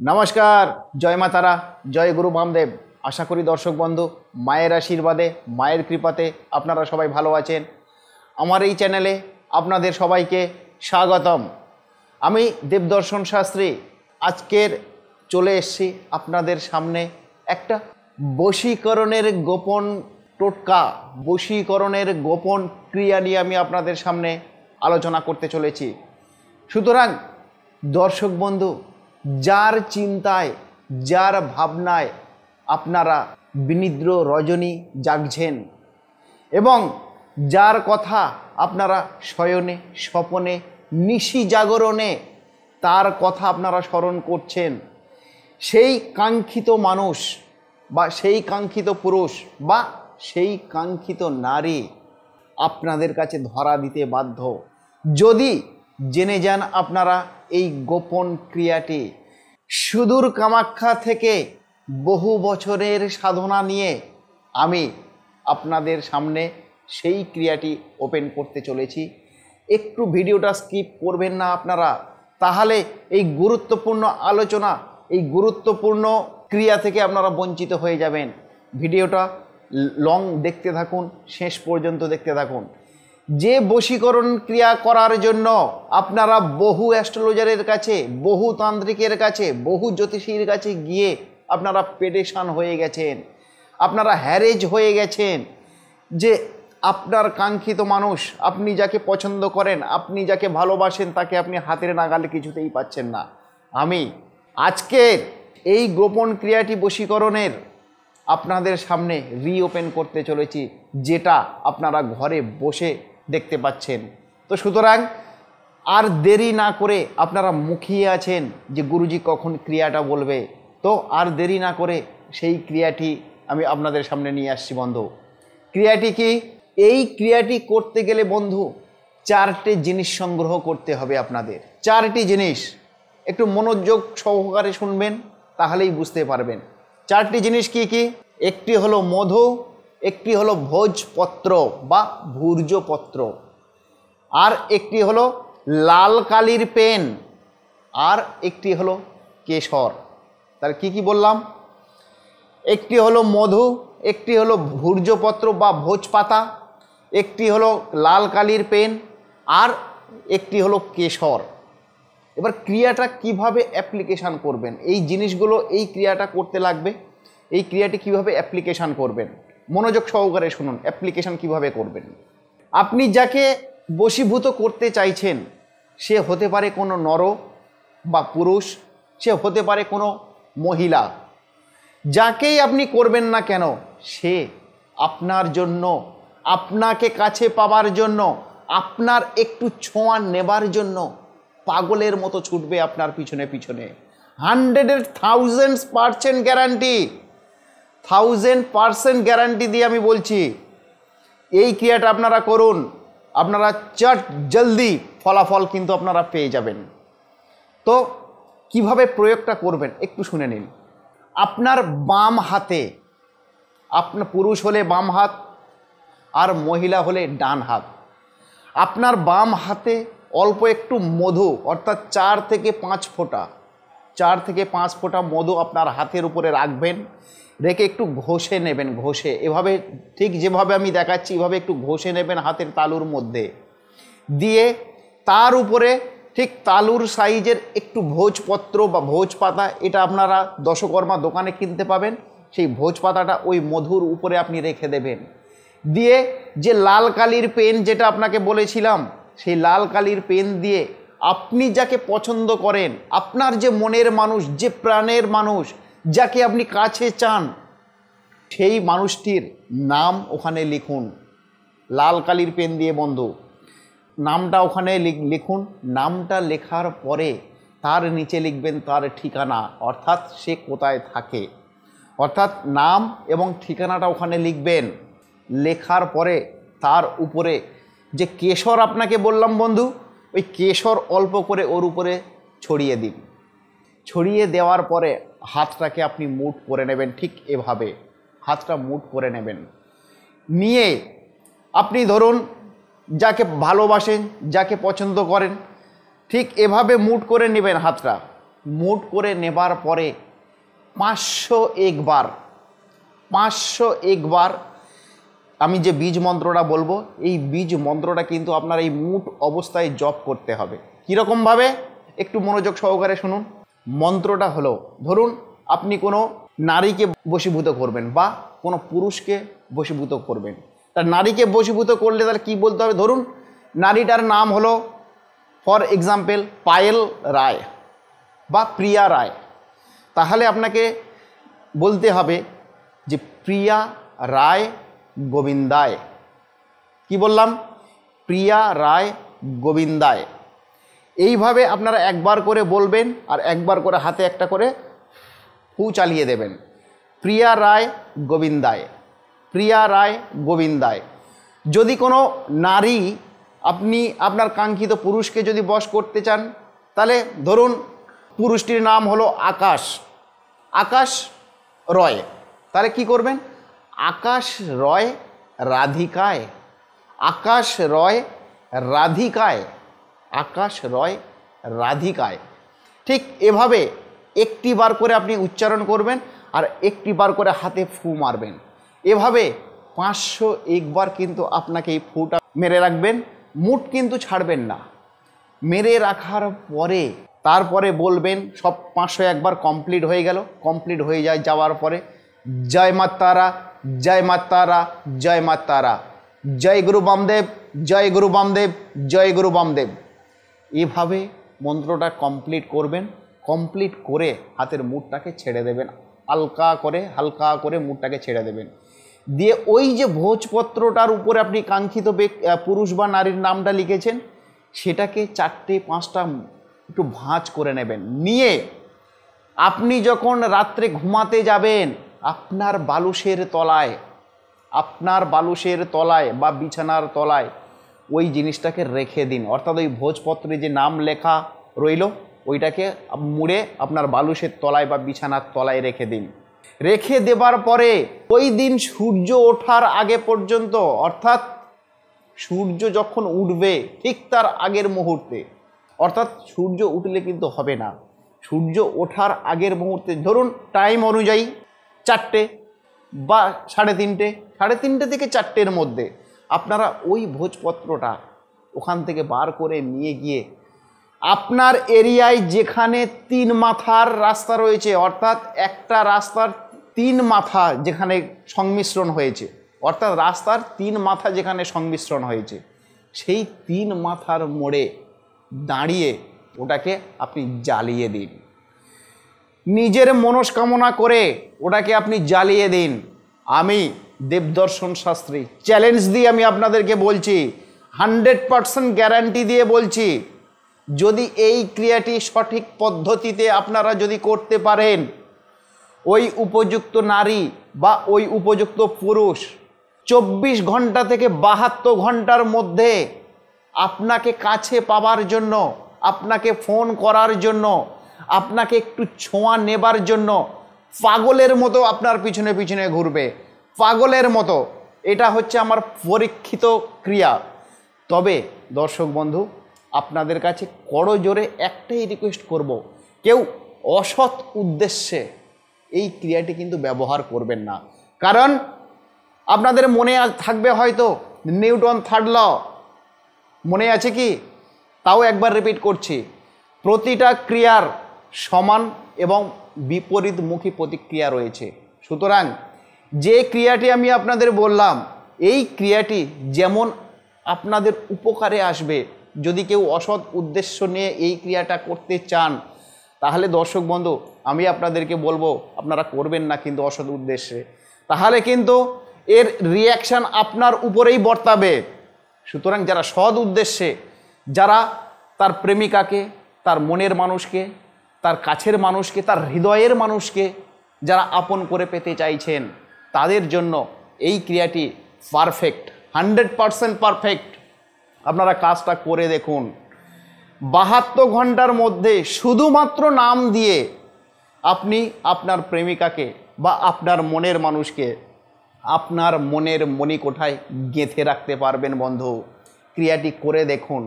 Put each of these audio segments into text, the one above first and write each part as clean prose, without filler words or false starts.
নমস্কার, জয় মা তারা, জয় গুরু বামদেব। আশা করি দর্শক বন্ধু মায়ের আশীর্বাদে, মায়ের কৃপাতে আপনারা সবাই ভালো আছেন। আমার এই চ্যানেলে আপনাদের সবাইকে স্বাগতম। আমি দেবদর্শন শাস্ত্রী আজকের চলে এসেছি আপনাদের সামনে একটা বশীকরণের গোপন টোটকা, বশীকরণের গোপন ক্রিয়া নিয়ে আমি আপনাদের সামনে আলোচনা করতে চলেছি। সুতরাং দর্শক বন্ধু, যার চিন্তায়, যার ভাবনায় আপনারা বিনিদ্র রজনী জাগছেন এবং যার কথা আপনারা শয়নে স্বপনে নিশি জাগরণে তার কথা আপনারা স্মরণ করছেন, সেই কাঙ্ক্ষিত মানুষ বা সেই কাঙ্ক্ষিত পুরুষ বা সেই কাঙ্ক্ষিত নারী আপনাদের কাছে ধরা দিতে বাধ্য। যদি জেনে যান আপনারা এই গোপন ক্রিয়াটি, সুদূর কামাখ্যা থেকে বহু বছরের সাধনা নিয়ে আমি আপনাদের সামনে সেই ক্রিয়াটি ওপেন করতে চলেছি। একটু ভিডিওটা স্কিপ করবেন না আপনারা, তাহলে এই গুরুত্বপূর্ণ আলোচনা, এই গুরুত্বপূর্ণ ক্রিয়া থেকে আপনারা বঞ্চিত হয়ে যাবেন। ভিডিওটা লং দেখতে থাকুন, শেষ পর্যন্ত দেখতে থাকুন। যে বশীকরণ ক্রিয়া করার জন্য আপনারা বহু অ্যাস্ট্রোলজারের কাছে, বহু তান্ত্রিকের কাছে, বহু জ্যোতিষীর কাছে গিয়ে আপনারা পেরেশান হয়ে গেছেন, আপনারা হ্যারেজ হয়ে গেছেন যে আপনার কাঙ্ক্ষিত মানুষ, আপনি যাকে পছন্দ করেন, আপনি যাকে ভালোবাসেন, তাকে আপনি হাতের নাগালে কিছুতেই পাচ্ছেন না। আমি আজকের এই গোপন ক্রিয়াটি বশীকরণের আপনাদের সামনে রিওপেন করতে চলেছি, যেটা আপনারা ঘরে বসে দেখতে পাচ্ছেন। তো সুতরাং আর দেরি না করে আপনারা মুখিয়ে আছেন যে গুরুজি কখন ক্রিয়াটা বলবে, তো আর দেরি না করে সেই ক্রিয়াটি আমি আপনাদের সামনে নিয়ে আসছি বন্ধু। ক্রিয়াটি কি? এই ক্রিয়াটি করতে গেলে বন্ধু চারটে জিনিস সংগ্রহ করতে হবে আপনাদের। চারটি জিনিস, একটু মনোযোগ সহকারে শুনবেন, তাহলেই বুঝতে পারবেন। চারটি জিনিস কি কি? একটি হলো মধু, একটি হলো ভোজপত্র বা ভূর্জপত্র, আর একটি হলো লাল কালির পেন, আর একটি হলো কেশর। তার কি কি বললাম? একটি হলো মধু, একটি হলো ভূর্জপত্র বা ভোজপাতা, একটি হলো লাল কালির পেন, আর একটি হলো কেশর। এবার ক্রিয়াটা কিভাবে অ্যাপ্লিকেশান করবেন, এই জিনিসগুলো, এই ক্রিয়াটা করতে লাগবে। এই ক্রিয়াটি কিভাবে অ্যাপ্লিকেশান করবেন মনোযোগ সহকারে শুনুন। অ্যাপ্লিকেশান কিভাবে করবেন? আপনি যাকে বশীভূত করতে চাইছেন সে হতে পারে কোনো নর বা পুরুষ, সে হতে পারে কোনো মহিলা। যাকেই আপনি করবেন না কেন, সে আপনার জন্য, আপনাকে কাছে পাওয়ার জন্য, আপনার একটু ছোঁয়া নেবার জন্য পাগলের মতো ছুটবে আপনার পিছনে পিছনে। 100% গ্যারান্টি, 1000% গ্যারান্টি দিয়ে আমি বলছি। এই ক্রিয়াটা আপনারা করুন, আপনারা চট জলদি ফলাফল কিন্তু আপনারা পেয়ে যাবেন। তো কিভাবে প্রয়োগটা করবেন একটু শুনে নিন। আপনার বাম হাতে, আপনার পুরুষ হলে বাম হাত আর মহিলা হলে ডান হাত, আপনার বাম হাতে অল্প একটু মধু, অর্থাৎ 4 থেকে 5 ফোঁটা, 4 থেকে 5 ফোঁটা মধু আপনার হাতের উপরে রাখবেন, রেখে একটু ঘষে নেবেন। ঘষে এভাবে, ঠিক যেভাবে আমি দেখাচ্ছি এভাবে একটু ঘষে নেবেন হাতের তালুর মধ্যে দিয়ে, তার উপরে ঠিক তালুর সাইজের একটু ভোজপত্র বা ভোজপাতা, এটা আপনারা দশকর্মা দোকানে কিনতে পাবেন, সেই ভোজপাতাটা ওই মধুর উপরে আপনি রেখে দেবেন। দিয়ে যে লাল কালির পেন যেটা আপনাকে বলেছিলাম, সেই লাল কালির পেন দিয়ে আপনি যাকে পছন্দ করেন, আপনার যে মনের মানুষ, যে প্রাণের মানুষ, যাকে আপনি কাছে চান, সেই মানুষটির নাম ওখানে লিখুন। লাল কালির পেন দিয়ে বন্ধু নামটা ওখানে লিখুন। নামটা লেখার পরে তার নিচে লিখবেন তার ঠিকানা, অর্থাৎ সে কোথায় থাকে, অর্থাৎ নাম এবং ঠিকানাটা ওখানে লিখবেন। লেখার পরে তার উপরে যে কেশর আপনাকে বললাম বন্ধু, ওই কেশর অল্প করে ওর উপরে ছড়িয়ে দিন। ছড়িয়ে দেওয়ার পরে হাতটাকে আপনি মুঠ করে নেবেন, ঠিক এভাবে হাতটা মুঠ করে নেবেন। নিয়ে আপনি ধরুন যাকে ভালোবাসেন, যাকে পছন্দ করেন, ঠিক এভাবে মুঠ করে নেবেন হাতটা। মুট করে নেবার পরে 501 বার আমি যে বীজ মন্ত্রটা বলবো, এই বীজ মন্ত্রটা কিন্তু আপনার এই মুট অবস্থায় জপ করতে হবে। কীরকমভাবে একটু মনোযোগ সহকারে শুনুন। মন্ত্রটা হলো, ধরুন আপনি কোনো নারীকে বশীভূত করবেন বা কোনো পুরুষকে বশীভূত করবেন। তার নারীকে বশীভূত করলে তার কী বলতে হবে, ধরুন নারীটার নাম হলো ফর এক্সাম্পল পায়েল রায় বা প্রিয়া রায়। তাহলে আপনাকে বলতে হবে যে প্রিয়া রায় গোবিন্দায়। কি বললাম? প্রিয়া রায় গোবিন্দায়। এইভাবে আপনারা একবার করে বলবেন আর একবার করে হাতে একটা করে ফু চালিয়ে দেবেন। প্রিয়া রায় গোবিন্দায়, প্রিয়া রায় গোবিন্দায়। যদি কোনো নারী আপনি আপনার কাঙ্ক্ষিত পুরুষকে যদি বশ করতে চান, তাহলে ধরুন পুরুষটির নাম হলো আকাশ রয়। তাহলে কি করবেন? আকাশ রয় রাধিকায়, আকাশ রয় রাধিকায়, আকাশ রয় রাধিকায়। ঠিক এভাবে একটি বার করে আপনি উচ্চারণ করবেন আর একটি বার করে হাতে ফু মারবেন। এভাবে 501 বার কিন্তু আপনাকে এই ফুটা মেরে রাখবেন। মুট কিন্তু ছাড়বেন না। মেরে রাখার পরে তারপরে বলবেন, সব 501 বার কমপ্লিট হয়ে গেল। কমপ্লিট হয়ে যাওয়ার পরে জয় মা তারা, জয় মা তারা, জয় মা তারা, জয় গুরু বামদেব, জয় গুরু বামদেব, জয় গুরু বামদেব। এভাবে মন্ত্রটা কমপ্লিট করবেন। কমপ্লিট করে হাতের মুঠটাকে ছেড়ে দেবেন, হালকা করে মুঠটাকে ছেড়ে দেবেন। দিয়ে ওই যে ভোজপত্রটার উপরে আপনি কাঙ্ক্ষিত পুরুষ বা নারীর নামটা লিখেছেন, সেটাকে 4টে 5টা একটু ভাঁজ করে নেবেন। নিয়ে আপনি যখন রাত্রে ঘুমাতে যাবেন, আপনার বালুশের তলায় বা বিছানার তলায় ওই জিনিসটাকে রেখে দিন। অর্থাৎ ওই ভোজপত্রে যে নাম লেখা রইল ওইটাকে মুড়ে আপনার বালুশের তলায় বা বিছানার তলায় রেখে দিন। রেখে দেবার পরে ওই দিন সূর্য ওঠার আগে পর্যন্ত, অর্থাৎ সূর্য যখন উঠবে ঠিক তার আগের মুহূর্তে, অর্থাৎ সূর্য উঠলে কিন্তু হবে না, সূর্য ওঠার আগের মুহূর্তে, ধরুন টাইম অনুযায়ী 4টে বা 3:30 থেকে 4টের মধ্যে আপনারা ওই ভোজপত্রটা ওখান থেকে বার করে নিয়ে গিয়ে আপনার এরিয়ায় যেখানে 3 মাথার রাস্তা রয়েছে, অর্থাৎ একটা রাস্তার 3 মাথা যেখানে সংমিশ্রণ হয়েছে, অর্থাৎ রাস্তার 3 মাথা যেখানে সংমিশ্রণ হয়েছে, সেই 3 মাথার মোড়ে দাঁড়িয়ে ওটাকে আপনি জ্বালিয়ে দিন। নিজের মনস্কামনা করে ওটাকে আপনি জ্বালিয়ে দিন। আমি দেবদর্শন শাস্ত্রী চ্যালেঞ্জ দিয়ে আমি আপনাদেরকে বলছি, 100% গ্যারান্টি দিয়ে বলছি, যদি এই ক্রিয়াটি সঠিক পদ্ধতিতে আপনারা যদি করতে পারেন, ওই উপযুক্ত নারী বা ওই উপযুক্ত পুরুষ 24 ঘন্টা থেকে 72 ঘন্টার মধ্যে আপনাকে কাছে পাবার জন্য, আপনাকে ফোন করার জন্য, আপনাকে একটু ছোঁয়া নেবার জন্য পাগলের মতো আপনার পিছনে পিছনে ঘুরবে, পাগলের মতো। এটা হচ্ছে আমার পরীক্ষিত ক্রিয়া। তবে দর্শক বন্ধু, আপনাদের কাছে করজোরে একটাই রিকোয়েস্ট করব, কেউ অসৎ উদ্দেশ্যে এই ক্রিয়াটি কিন্তু ব্যবহার করবেন না। কারণ আপনাদের মনে থাকবে হয়তো নিউটন 3rd ল, মনে আছে কি? তাও একবার রিপিট করছি, প্রতিটা ক্রিয়ার সমান এবং বিপরীতমুখী প্রতিক্রিয়া রয়েছে। সুতরাং যে ক্রিয়াটি আমি আপনাদের বললাম, এই ক্রিয়াটি যেমন আপনাদের উপকারে আসবে, যদি কেউ অসৎ উদ্দেশ্য নিয়ে এই ক্রিয়াটা করতে চান, তাহলে দর্শক বন্ধু আমি আপনাদেরকে বলবো আপনারা করবেন না কিন্তু অসৎ উদ্দেশ্যে, তাহলে কিন্তু এর রিয়াকশান আপনার উপরেই বর্তাবে। সুতরাং যারা সৎ উদ্দেশ্যে, যারা তার প্রেমিকাকে, তার মনের মানুষকে, তার কাছের মানুষকে, তার হৃদয়ের মানুষকে যারা আপন করে পেতে চাইছেন, তাদের জন্য এই ক্রিয়াটি পারফেক্ট, 100% পারফেক্ট। আপনারা কাজটা করে দেখুন। 72 ঘন্টার মধ্যে শুধুমাত্র নাম দিয়ে আপনি আপনার প্রেমিকাকে বা আপনার মনের মানুষকে আপনার মনের মণিকোঠায় গেঁথে রাখতে পারবেন বন্ধু। ক্রিয়াটি করে দেখুন।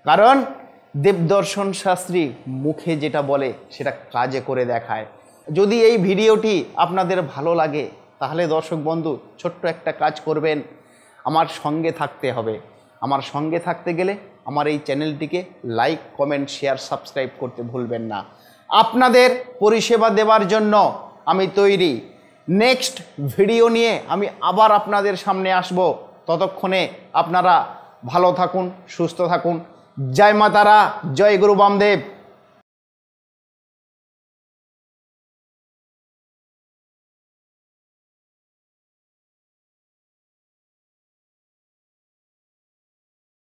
কারণ দেবদর্শন শাস্ত্রী মুখে যেটা বলে সেটা কাজে করে দেখায়। যদি এই ভিডিওটি আপনাদের ভালো লাগে তাহলে দর্শক বন্ধু ছোট্ট একটা কাজ করবেন, আমার সঙ্গে থাকতে হবে। আমার সঙ্গে থাকতে গেলে আমার এই চ্যানেলটিকে লাইক, কমেন্ট, শেয়ার, সাবস্ক্রাইব করতে ভুলবেন না। আপনাদের পরিষেবা দেওয়ার জন্য আমি তৈরি। নেক্সট ভিডিও নিয়ে আমি আবার আপনাদের সামনে আসব। ততক্ষণে আপনারা ভালো থাকুন, সুস্থ থাকুন। জয় মা তারা, জয় গুরু বামদেব।